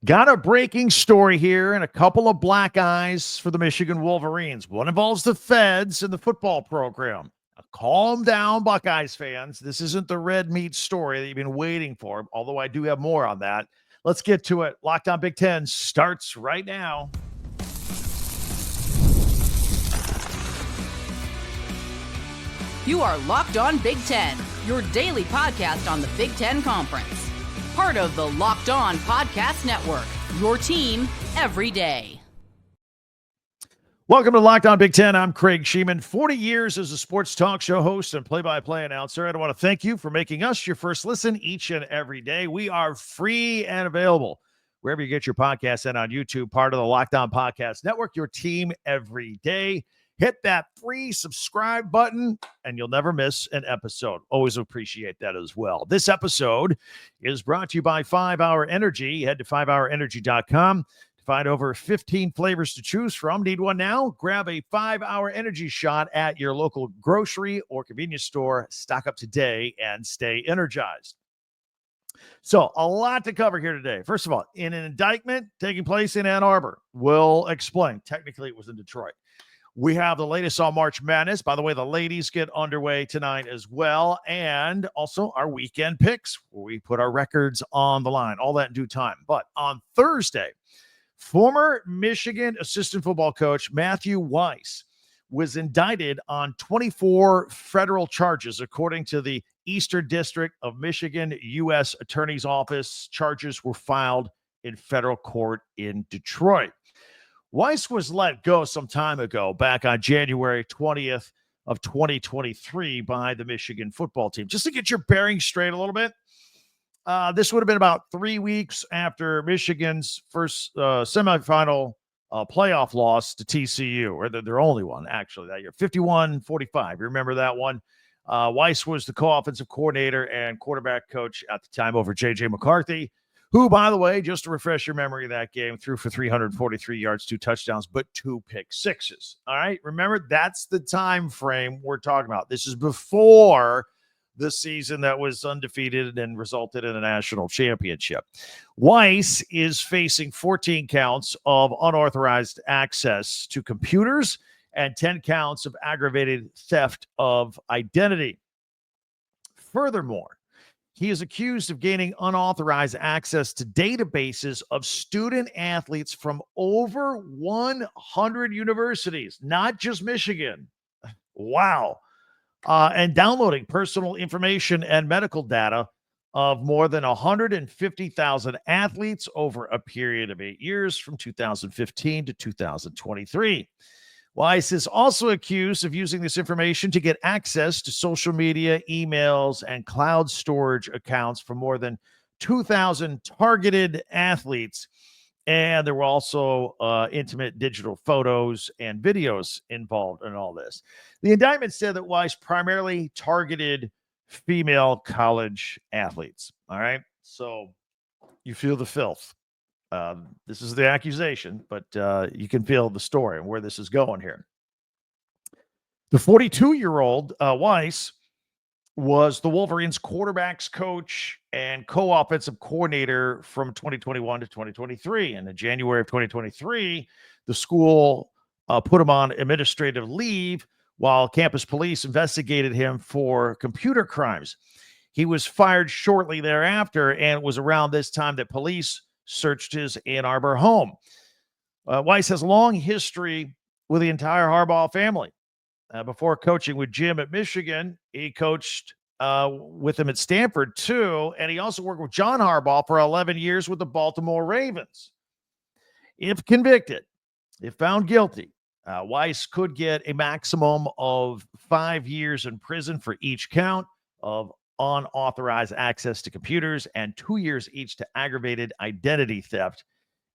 Got a breaking story here and a couple of black eyes for the Michigan Wolverines. One involves the feds and the football program. Now, calm down, Buckeyes fans. This isn't the red meat story that you've been waiting for, although I do have more on that. Let's get to it. Locked On Big Ten starts right now. You are Locked On Big Ten, your daily podcast on the Big Ten Conference. Part of the Locked On Podcast Network, your team every day. Welcome to Locked On Big Ten. I'm Craig Sheeman. 40 years as a sports talk show host and play-by-play announcer. I want to thank you for making us your first listen each and every day. We are free and available wherever you get your podcasts and on YouTube, part of the Locked On Podcast Network, your team every day. Hit that free subscribe button, and you'll never miss an episode. Always appreciate that as well. This episode is brought to you by 5-Hour Energy. Head to 5hourenergy.com to find over 15 flavors to choose from. Need one now? Grab a 5-Hour Energy shot at your local grocery or convenience store. Stock up today and stay energized. So, a lot to cover here today. First of all, in an indictment taking place in Ann Arbor, we'll explain. Technically, it was in Detroit. We have the latest on March Madness. By the way, the ladies get underway tonight as well. And also our weekend picks, where we put our records on the line. All that in due time. But on Thursday, former Michigan assistant football coach Matthew Weiss was indicted on 24 federal charges, according to the Eastern District of Michigan U.S. Attorney's Office. Charges were filed in federal court in Detroit. Weiss was let go some time ago, back on January 20th of 2023 by the Michigan football team. Just to get your bearings straight a little bit, this would have been about 3 weeks after Michigan's first semifinal playoff loss to TCU, or their only one, actually, that year, 51-45. You remember that one? Weiss was the co-offensive coordinator and quarterback coach at the time over J.J. McCarthy, who, by the way, just to refresh your memory of that game, threw for 343 yards, 2 touchdowns, but 2 pick sixes. All right, remember, that's the time frame we're talking about. This is before the season that was undefeated and resulted in a national championship. Weiss is facing 14 counts of unauthorized access to computers and 10 counts of aggravated theft of identity. Furthermore, he is accused of gaining unauthorized access to databases of student athletes from over 100 universities, not just Michigan. Wow. And downloading personal information and medical data of more than 150,000 athletes over a period of 8 years from 2015 to 2023. Weiss is also accused of using this information to get access to social media, emails, and cloud storage accounts for more than 2,000 targeted athletes. And there were also intimate digital photos and videos involved in all this. The indictment said that Weiss primarily targeted female college athletes. All right. So you feel the filth. This is the accusation, but you can feel the story and where this is going here. The 42-year-old Weiss was the Wolverines quarterbacks coach and co-offensive coordinator from 2021 to 2023. And in January of 2023, the school put him on administrative leave while campus police investigated him for computer crimes. He was fired shortly thereafter, and it was around this time that police searched his Ann Arbor home. Weiss has a long history with the entire Harbaugh family. Before coaching with Jim at Michigan, he coached with him at Stanford too, and he also worked with John Harbaugh for 11 years with the Baltimore Ravens. If convicted, if found guilty, Weiss could get a maximum of 5 years in prison for each count of unauthorized access to computers and 2 years each to aggravated identity theft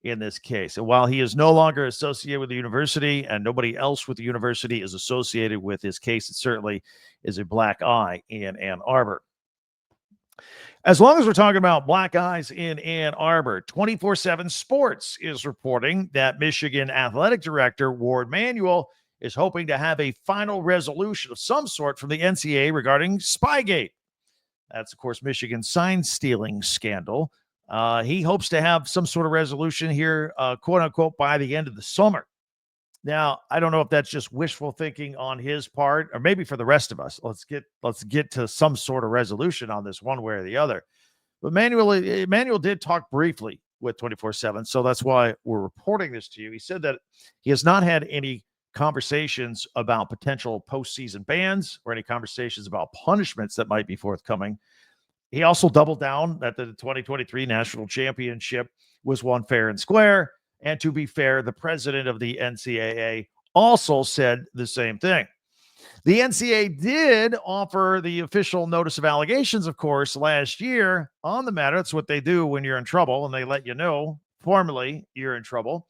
in this case. And while he is no longer associated with the university and nobody else with the university is associated with his case, it certainly is a black eye in Ann Arbor. As long as we're talking about black eyes in Ann Arbor, 24/7 Sports is reporting that Michigan Athletic Director Ward Manuel is hoping to have a final resolution of some sort from the NCAA regarding SpyGate. That's, of course, Michigan's sign stealing scandal. He hopes to have some sort of resolution here, quote unquote, by the end of the summer. Now, I don't know if that's just wishful thinking on his part, or maybe for the rest of us. Let's get to some sort of resolution on this one way or the other. But Manuel did talk briefly with 24/7, so that's why we're reporting this to you. He said that he has not had any conversations about potential postseason bans or any conversations about punishments that might be forthcoming. He also doubled down that the 2023 national championship was won fair and square. And to be fair, the president of the NCAA also said the same thing. The NCAA did offer the official notice of allegations, of course, last year on the matter. That's what they do when you're in trouble, and they let you know formally you're in trouble.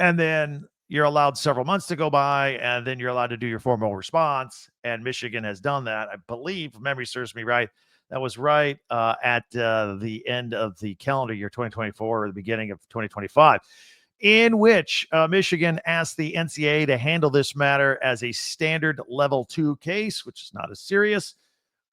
And then you're allowed several months to go by, and then you're allowed to do your formal response. And Michigan has done that. I believe, if memory serves me right, that was right at the end of the calendar year 2024 or the beginning of 2025, in which Michigan asked the NCAA to handle this matter as a standard level 2 case, which is not as serious.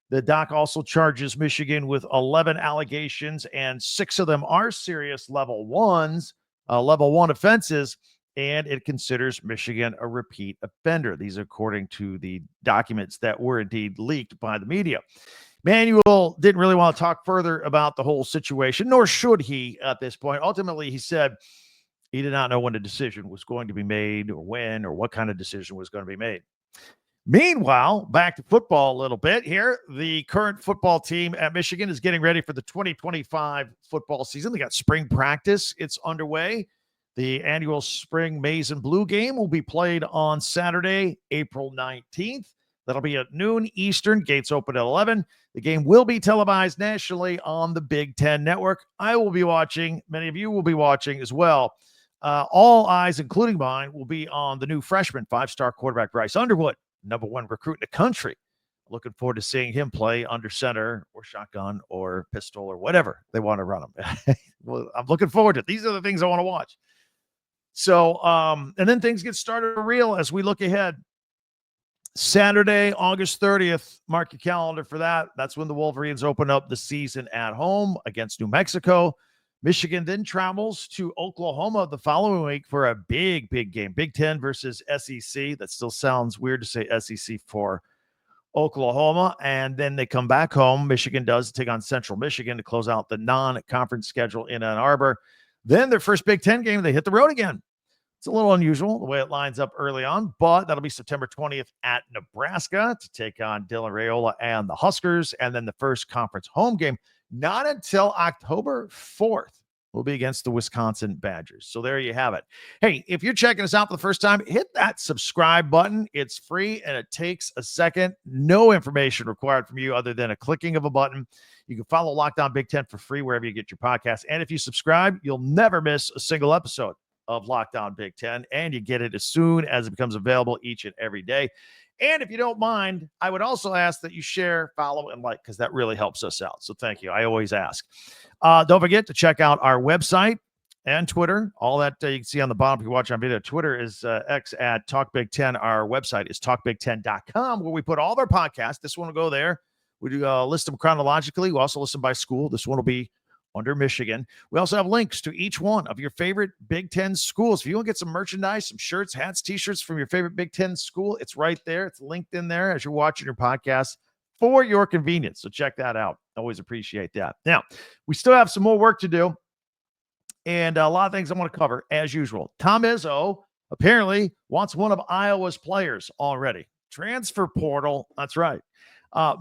The doc also charges Michigan with 11 allegations, and 6 of them are serious level 1 offenses, and it considers Michigan a repeat offender. These are according to the documents that were indeed leaked by the media. Manuel didn't really want to talk further about the whole situation, nor should he at this point. Ultimately, he said he did not know when the decision was going to be made or when or what kind of decision was going to be made. Meanwhile, back to football a little bit here. The current football team at Michigan is getting ready for the 2025 football season. They got spring practice. It's underway. The annual spring maize and blue game will be played on Saturday, April 19th. That'll be at noon Eastern. Gates open at 11. The game will be televised nationally on the Big Ten Network. I will be watching. Many of you will be watching as well. All eyes, including mine, will be on the new freshman 5-star quarterback Bryce Underwood, #1 recruit in the country. Looking forward to seeing him play under center or shotgun or pistol or whatever they want to run him. Well, I'm looking forward to it. These are the things I want to watch. So, and then things get started real as we look ahead. Saturday, August 30th, mark your calendar for that. That's when the Wolverines open up the season at home against New Mexico. Michigan then travels to Oklahoma the following week for a big game, Big Ten versus SEC. That still sounds weird to say SEC for Oklahoma. And then they come back home. Michigan does take on Central Michigan to close out the non-conference schedule in Ann Arbor. Then their first Big Ten game, they hit the road again. It's a little unusual the way it lines up early on, but that'll be September 20th at Nebraska to take on Dylan Raiola and the Huskers. And then the first conference home game, not until October 4th, will be against the Wisconsin Badgers. So there you have it. Hey, if you're checking us out for the first time, hit that subscribe button. It's free and it takes a second. No information required from you other than a clicking of a button. You can follow Locked On Big Ten for free wherever you get your podcast. And if you subscribe, you'll never miss a single episode of Locked On Big Ten, and you get it as soon as it becomes available each and every day. And if you don't mind, I would also ask that you share, follow, and like, because that really helps us out. So thank you. I always ask. Don't forget to check out our website and Twitter. All that you can see on the bottom if you watch on video. Twitter is X at Talk Big Ten. Our website is talkbig10.com, where we put all of our podcasts. This one will go there. We do list them chronologically. We also list them by school. This one will be under Michigan. We also have links to each one of your favorite Big Ten schools. If you want to get some merchandise, some shirts, hats, t-shirts from your favorite Big Ten school, it's right there. It's linked in there as you're watching your podcast for your convenience. So check that out. Always appreciate that. Now, we still have some more work to do and a lot of things I want to cover as usual. Tom Izzo apparently wants one of Iowa's players already. Transfer portal. That's right.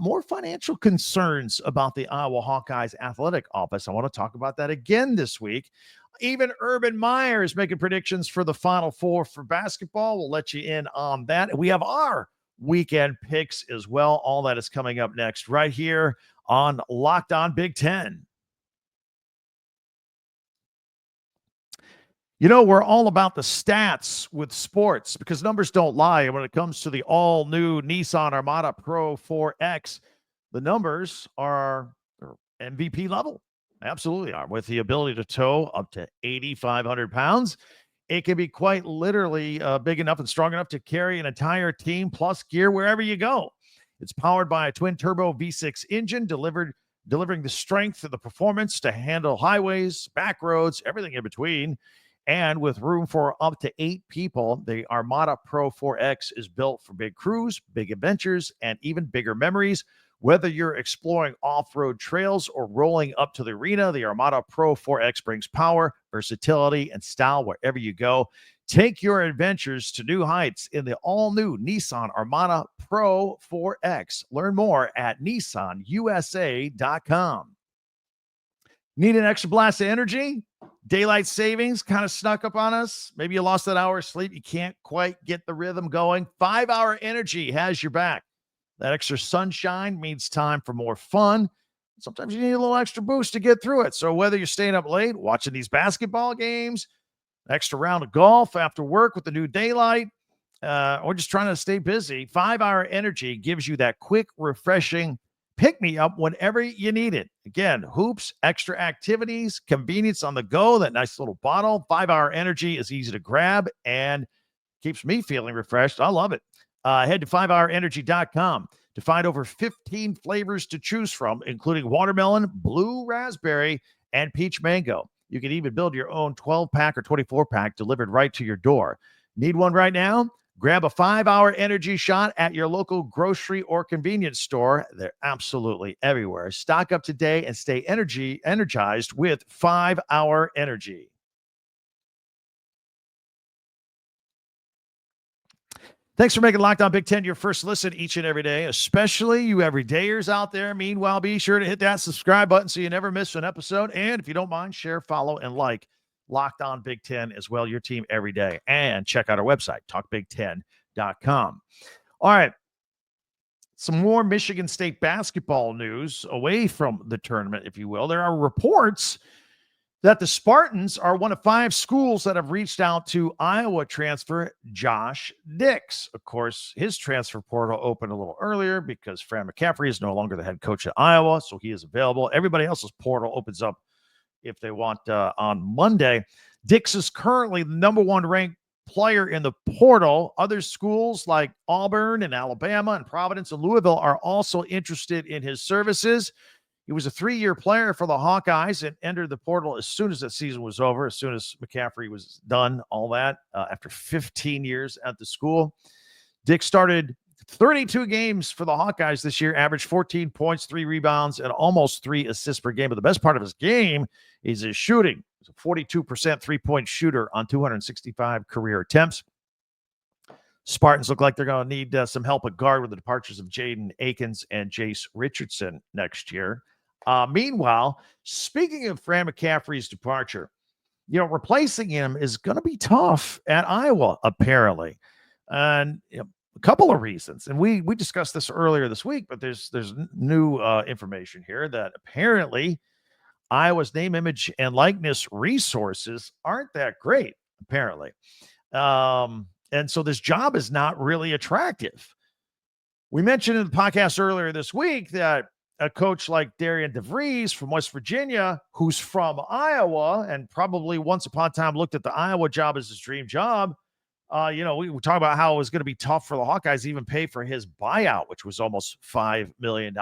More financial concerns about the Iowa Hawkeyes athletic office. I want to talk about that again this week. Even Urban Meyer is making predictions for the Final Four for basketball. We'll let you in on that. And we have our weekend picks as well. All that is coming up next right here on Locked On Big Ten. You know, we're all about the stats with sports because numbers don't lie. And when it comes to the all-new Nissan Armada Pro 4X, the numbers are MVP level. Absolutely are. With the ability to tow up to 8,500 pounds, it can be quite literally big enough and strong enough to carry an entire team plus gear wherever you go. It's powered by a twin-turbo V6 engine delivered delivering the strength and the performance to handle highways, back roads, everything in between. And with room for up to 8 people, the Armada Pro 4X is built for big crews, big adventures, and even bigger memories. Whether you're exploring off-road trails or rolling up to the arena, the Armada Pro 4X brings power, versatility, and style wherever you go. Take your adventures to new heights in the all-new Nissan Armada Pro 4X. Learn more at nissanusa.com. Need an extra blast of energy? Daylight savings kind of snuck up on us. Maybe you lost that hour of sleep. You can't quite get the rhythm going. 5-Hour Energy has your back. That extra sunshine means time for more fun. Sometimes you need a little extra boost to get through it. So whether you're staying up late, watching these basketball games, extra round of golf after work with the new daylight, or just trying to stay busy, 5-Hour Energy gives you that quick, refreshing pick-me-up whenever you need it. Again, hoops, extra activities, convenience on the go, that nice little bottle. 5-Hour Energy is easy to grab and keeps me feeling refreshed. I love it. Head to 5hourenergy.com to find over 15 flavors to choose from, including watermelon, blue raspberry, and peach mango. You can even build your own 12-pack or 24-pack delivered right to your door. Need one right now? Grab a 5-Hour Energy shot at your local grocery or convenience store. They're absolutely everywhere. Stock up today and stay energized with 5-Hour Energy. Thanks for making Locked On Big Ten your first listen each and every day, especially you everydayers out there. Meanwhile, be sure to hit that subscribe button so you never miss an episode. And if you don't mind, share, follow, and like Locked On Big Ten as well, your team every day. And check out our website, talkbig10.com. All right. Some more Michigan State basketball news away from the tournament, if you will. There are reports that the Spartans are one of 5 schools that have reached out to Iowa transfer Josh Dix. Of course, his transfer portal opened a little earlier because Fran McCaffrey is no longer the head coach at Iowa, so he is available. Everybody else's portal opens up if they want on Monday. Dix is currently the number 1 ranked player in the portal. Other schools like Auburn and Alabama and Providence and Louisville are also interested in his services. He was a 3-year player for the Hawkeyes and entered the portal as soon as that season was over, as soon as McCaffrey was done, all that, after 15 years at the school. Dick started 32 games for the Hawkeyes this year, averaged 14 points, 3 rebounds, and almost 3 assists per game. But the best part of his game is his shooting. He's a 42% three-point shooter on 265 career attempts. Spartans look like they're going to need some help at guard with the departures of Jaden Akins and Jace Richardson next year. Meanwhile, speaking of Fran McCaffrey's departure, replacing him is going to be tough at Iowa, apparently. And a couple of reasons. And we discussed this earlier this week, but there's new information here that apparently Iowa's name, image, and likeness resources aren't that great, apparently. And so this job is not really attractive. We mentioned in the podcast earlier this week that a coach like Darian DeVries from West Virginia, who's from Iowa and probably once upon a time looked at the Iowa job as his dream job. We talk about how it was going to be tough for the Hawkeyes to even pay for his buyout, which was almost $5 million.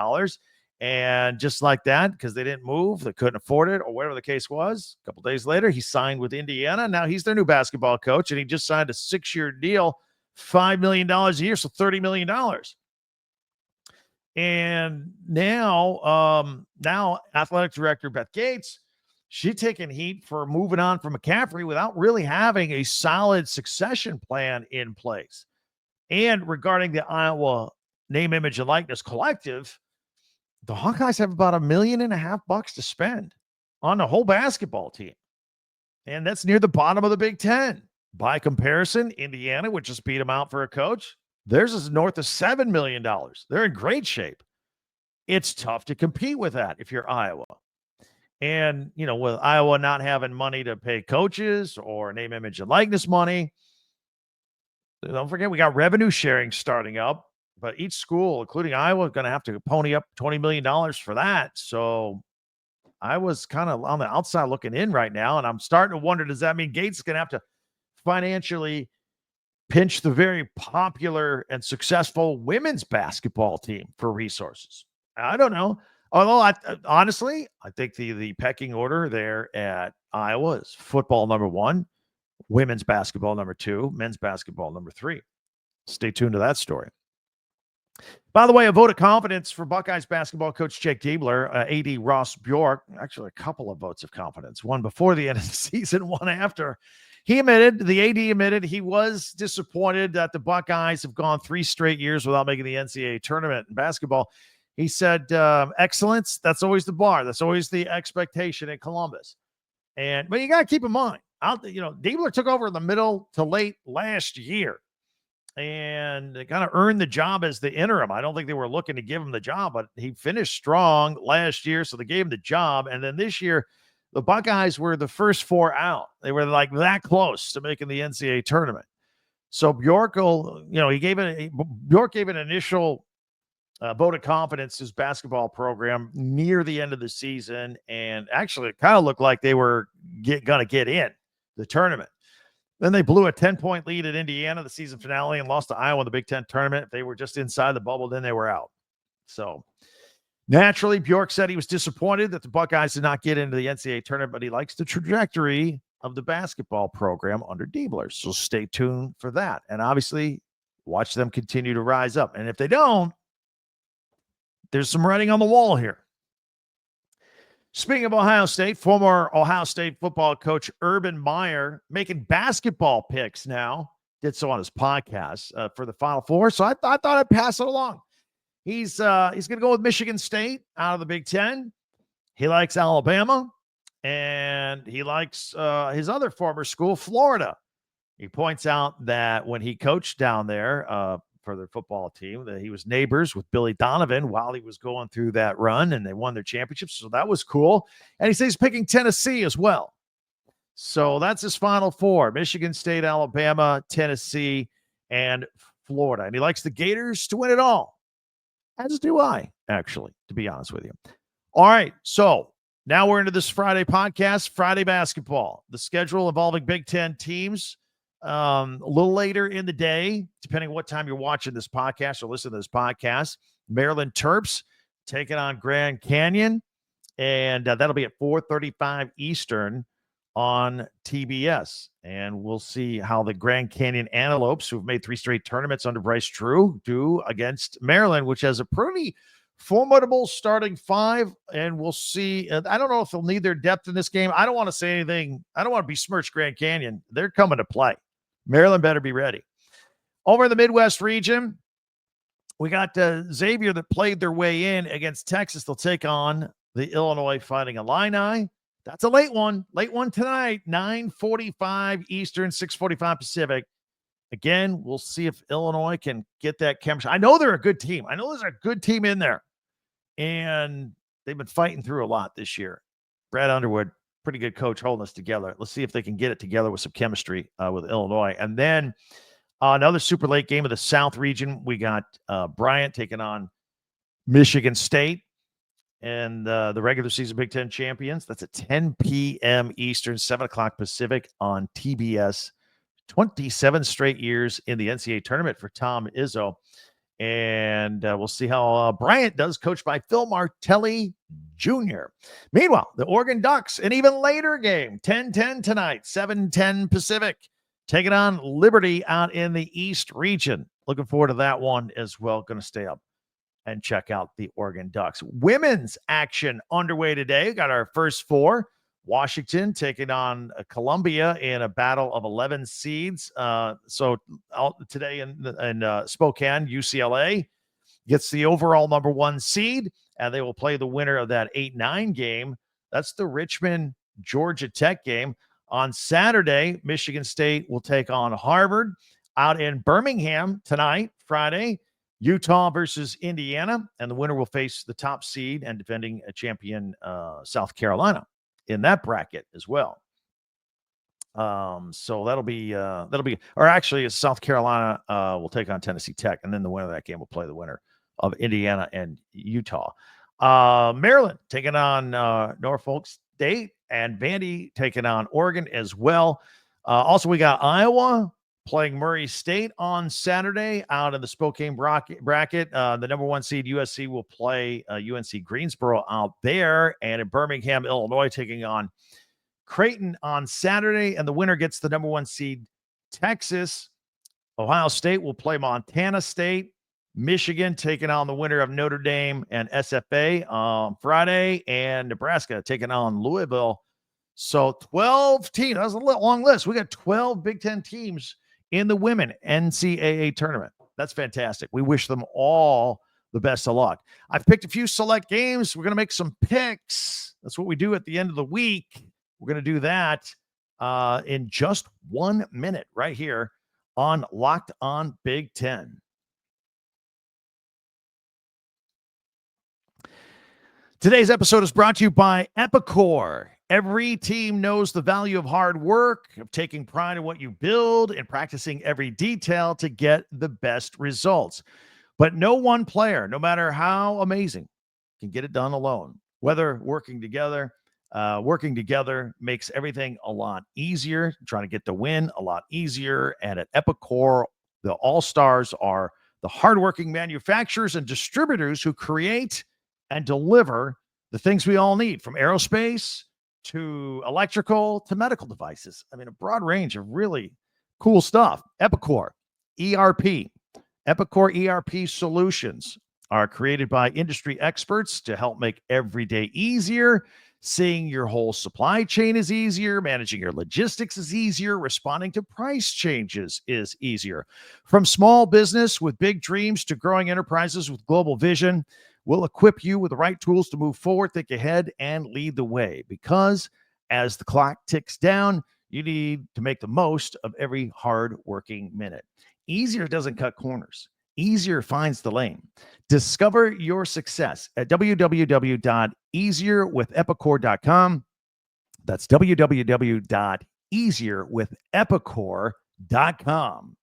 And just like that, because they didn't move, they couldn't afford it, or whatever the case was, a couple days later, he signed with Indiana. Now he's their new basketball coach, and he just signed a 6-year deal, $5 million a year, so $30 million. And now athletic director Beth Gates, she's taking heat for moving on from McCaffrey without really having a solid succession plan in place. And regarding the Iowa name, image, and likeness collective, the Hawkeyes have about $1.5 million to spend on the whole basketball team. And that's near the bottom of the Big Ten. By comparison, Indiana, which just beat them out for a coach, theirs is north of $7 million. They're in great shape. It's tough to compete with that if you're Iowa. And, with Iowa not having money to pay coaches or name, image, and likeness money, don't forget we got revenue sharing starting up. But each school, including Iowa, is going to have to pony up $20 million for that. So I was kind of on the outside looking in right now, and I'm starting to wonder, does that mean Gates is going to have to financially pinch the very popular and successful women's basketball team for resources? I don't know. Although, honestly, I think the pecking order there at Iowa is football number 1, women's basketball number 2, men's basketball number 3. Stay tuned to that story. By the way, a vote of confidence for Buckeyes basketball coach Jake Diebler, AD Ross Bjork, actually a couple of votes of confidence, one before the end of the season, one after. The AD admitted he was disappointed that the Buckeyes have gone 3 straight years without making the NCAA tournament in basketball. He said, excellence, that's always the bar. That's always the expectation in Columbus. But you got to keep in mind, Diebler took over in the middle to late last year and kind of earned the job as the interim. I don't think they were looking to give him the job, but he finished strong last year, so they gave him the job. And then this year, the Buckeyes were the first 4 out. They were like that close to making the NCAA tournament. So Bjork gave an initial vote of confidence to his basketball program near the end of the season, and actually it kind of looked like they were going to get in the tournament. Then they blew a 10-point lead at Indiana, the season finale, and lost to Iowa in the Big Ten tournament. If they were just inside the bubble, then they were out. So naturally, Bjork said he was disappointed that the Buckeyes did not get into the NCAA tournament, but he likes the trajectory of the basketball program under Diebler. So stay tuned for that. And obviously, watch them continue to rise up. And if they don't, there's some writing on the wall here. Speaking of Ohio State, former Ohio State football coach Urban Meyer making basketball picks now. Did so on his podcast for the Final Four. So I thought I'd pass it along. He's going to go with Michigan State out of the Big Ten. He likes Alabama, and he likes his other former school, Florida. He points out that when he coached down there for their football team, that he was neighbors with Billy Donovan while he was going through that run, and they won their championships. So that was cool. And he says he's picking Tennessee as well. So that's his Final Four: Michigan State, Alabama, Tennessee, and Florida. And he likes the Gators to win it all, as do I, actually, to be honest with you. All right, so now we're into this Friday podcast, Friday basketball. The schedule involving Big Ten teams a little later in the day, depending on what time you're watching this podcast or listening to this podcast. Maryland Terps taking on Grand Canyon, and that'll be at 4:35 Eastern on TBS. And we'll see how the Grand Canyon Antelopes, who've made 3 straight tournaments under Bryce Drew, do against Maryland, which has a pretty formidable starting 5. And we'll see. I don't know if they'll need their depth in this game. I don't want to say anything. I don't want to besmirch Grand Canyon. They're coming to play. Maryland better be ready. Over in the Midwest region, we got Xavier that played their way in against Texas. They'll take on the Illinois Fighting Illini. That's a late one tonight, 9:45 Eastern, 6:45 Pacific. Again, we'll see if Illinois can get that chemistry. I know they're a good team. I know there's a good team in there, and they've been fighting through a lot this year. Brad Underwood, pretty good coach, holding us together. Let's see if they can get it together with some chemistry with Illinois. And then another super late game of the South region. We got Bryant taking on Michigan State and the regular season Big Ten champions. That's at 10 p.m. Eastern, 7 o'clock Pacific on TBS. 27 straight years in the NCAA tournament for Tom Izzo. And we'll see how Bryant does, coached by Phil Martelli Jr. Meanwhile, the Oregon Ducks, an even later game, 10:10 tonight, 7:10 Pacific, taking on Liberty out in the East region. Looking forward to that one as well. Going to stay up and check out the Oregon Ducks. Women's action underway today. Got our first 4. Washington taking on Columbia in a battle of 11 seeds. So today in Spokane, UCLA gets the overall number 1 seed, and they will play the winner of that 8-9 game. That's the Richmond, Georgia Tech game. On Saturday, Michigan State will take on Harvard out in Birmingham tonight, Friday. Utah versus Indiana, and the winner will face the top seed and defending champion South Carolina in that bracket as well. So that'll be, or actually South Carolina will take on Tennessee Tech, and then the winner of that game will play the winner of Indiana and Utah. Maryland taking on Norfolk State, and Vandy taking on Oregon as well. Also, we got Iowa playing Murray State on Saturday out in the Spokane bracket. The number 1 seed USC will play UNC Greensboro out there, and in Birmingham, Illinois, taking on Creighton on Saturday, and the winner gets the number 1 seed Texas. Ohio State will play Montana State. Michigan taking on the winner of Notre Dame and SFA on Friday, and Nebraska taking on Louisville. So 12 teams. That was a long list. We got 12 Big Ten teams in the women NCAA tournament. That's fantastic. We wish them all the best of luck. I've picked a few select games. We're going to make some picks. That's what we do at the end of the week. We're going to do that in just 1 minute right here on Locked On Big Ten. Today's episode is brought to you by Epicor. Every team knows the value of hard work, of taking pride in what you build, and practicing every detail to get the best results. But no one player, no matter how amazing, can get it done alone. Whether working together makes everything a lot easier. Trying to get the win a lot easier. And at Epicor, the all-stars are the hardworking manufacturers and distributors who create and deliver the things we all need, from aerospace to electrical to medical devices. I mean, a broad range of really cool stuff. Epicor ERP. Epicor ERP solutions are created by industry experts to help make every day easier. Seeing your whole supply chain is easier. Managing your logistics is easier. Responding to price changes is easier. From small business with big dreams to growing enterprises with global vision, we'll equip you with the right tools to move forward, think ahead, and lead the way. Because as the clock ticks down, you need to make the most of every hard-working minute. Easier doesn't cut corners. Easier finds the lane. Discover your success at www.easierwithepicor.com. That's www.easierwithepicor.com.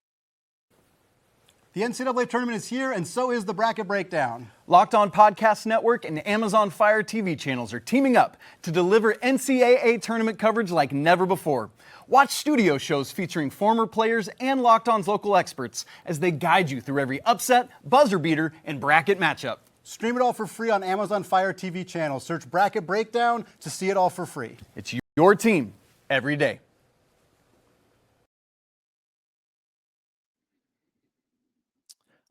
The NCAA tournament is here, and so is the Bracket Breakdown. Locked On Podcast Network and Amazon Fire TV channels are teaming up to deliver NCAA tournament coverage like never before. Watch studio shows featuring former players and Locked On's local experts as they guide you through every upset, buzzer beater, and bracket matchup. Stream it all for free on Amazon Fire TV channel. Search Bracket Breakdown to see it all for free. It's your team every day.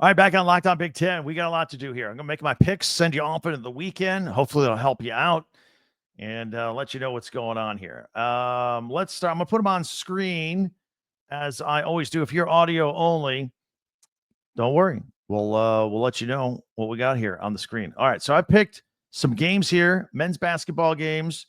All right, back on Locked On Big Ten. We got a lot to do here. I'm going to make my picks, send you off into the weekend. Hopefully, it'll help you out and let you know what's going on here. Let's start. I'm going to put them on screen, as I always do. If you're audio only, don't worry. We'll let you know what we got here on the screen. All right, so I picked some games here, men's basketball games.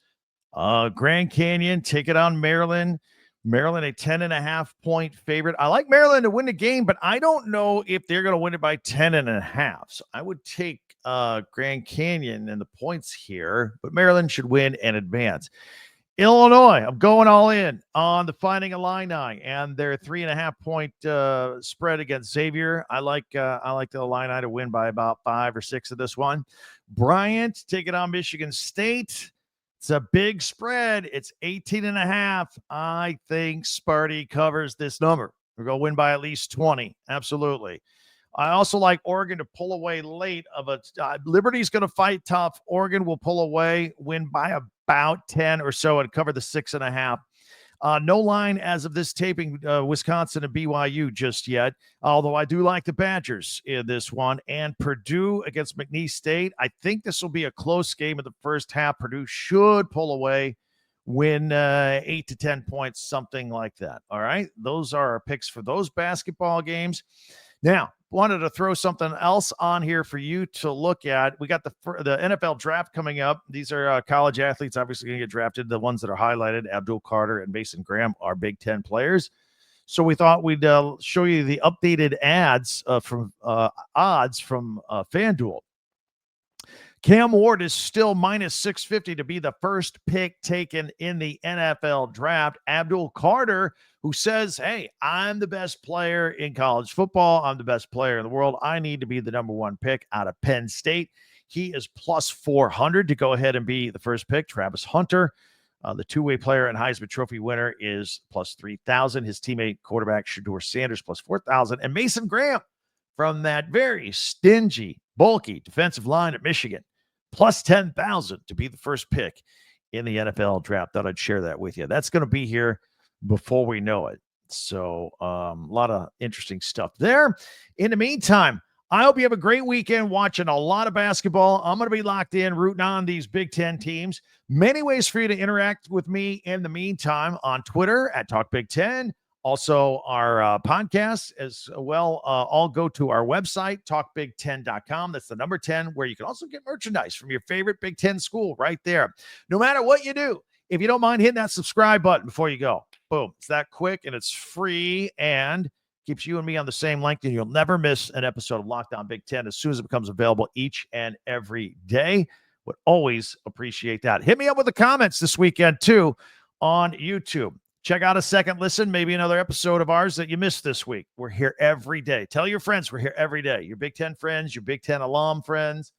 Grand Canyon, take it on Maryland. Maryland, a 10.5-point favorite. I like Maryland to win the game, but I don't know if they're going to win it by 10.5. So I would take Grand Canyon and the points here, but Maryland should win and advance. Illinois, I'm going all in on the Fighting Illini and their 3.5-point spread against Xavier. I like the Illini to win by about 5 or 6 of this one. Bryant, take it on Michigan State. It's a big spread. It's 18.5. I think Sparty covers this number. We're going to win by at least 20. Absolutely. I also like Oregon to pull away late. Liberty's going to fight tough. Oregon will pull away, win by about 10 or so, and cover the 6.5. No line as of this taping, Wisconsin and BYU just yet, although I do like the Badgers in this one. And Purdue against McNeese State. I think this will be a close game in the first half. Purdue should pull away, win 8 to 10 points, something like that. All right, those are our picks for those basketball games. Now, wanted to throw something else on here for you to look at. We got the NFL draft coming up. These are college athletes obviously going to get drafted. The ones that are highlighted, Abdul Carter and Mason Graham, are Big Ten players. So we thought we'd show you the updated odds from FanDuel. Cam Ward is still minus 650 to be the first pick taken in the NFL draft. Abdul Carter, who says, hey, I'm the best player in college football. I'm the best player in the world. I need to be the number one pick out of Penn State. He is plus 400 to go ahead and be the first pick. Travis Hunter, The two-way player and Heisman Trophy winner is plus 3,000. His teammate quarterback Shedeur Sanders plus 4,000. And Mason Graham from that very stingy, bulky defensive line at Michigan plus 10,000 to be the first pick in the NFL draft. Thought I'd share that with you. That's going to be here before we know it. So a lot of interesting stuff there. In the meantime, I hope you have a great weekend watching a lot of basketball. I'm going to be locked in, rooting on these Big Ten teams. Many ways for you to interact with me in the meantime on Twitter at Talk Big Ten. Also, our podcasts as well. All go to our website, talkbig10.com. That's the number 10, where you can also get merchandise from your favorite Big Ten school right there. No matter what you do, if you don't mind hitting that subscribe button before you go, boom, it's that quick and it's free and keeps you and me on the same length, and you'll never miss an episode of Locked On Big Ten as soon as it becomes available each and every day. Would always appreciate that. Hit me up with the comments this weekend, too, on YouTube. Check out a second listen, maybe another episode of ours that you missed this week. We're here every day. Tell your friends we're here every day. Your Big Ten friends, your Big Ten alum friends.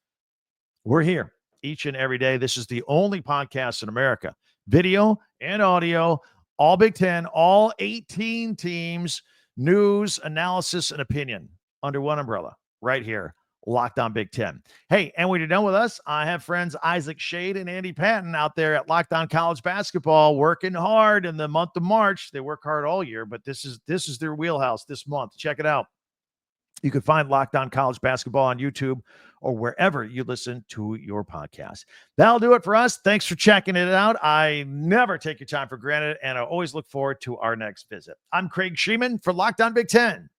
We're here each and every day. This is the only podcast in America, video and audio, all Big Ten, all 18 teams, news, analysis, and opinion under one umbrella right here, Locked On Big Ten. Hey, and when you're done with us, I have friends Isaac Shade and Andy Patton out there at Locked On College Basketball working hard in the month of March. They work hard all year, but this is their wheelhouse this month. Check it out. You can find Locked On College Basketball on YouTube or wherever you listen to your podcast. That'll do it for us. Thanks for checking it out. I never take your time for granted, and I always look forward to our next visit. I'm Craig Sheeman for Locked On Big Ten.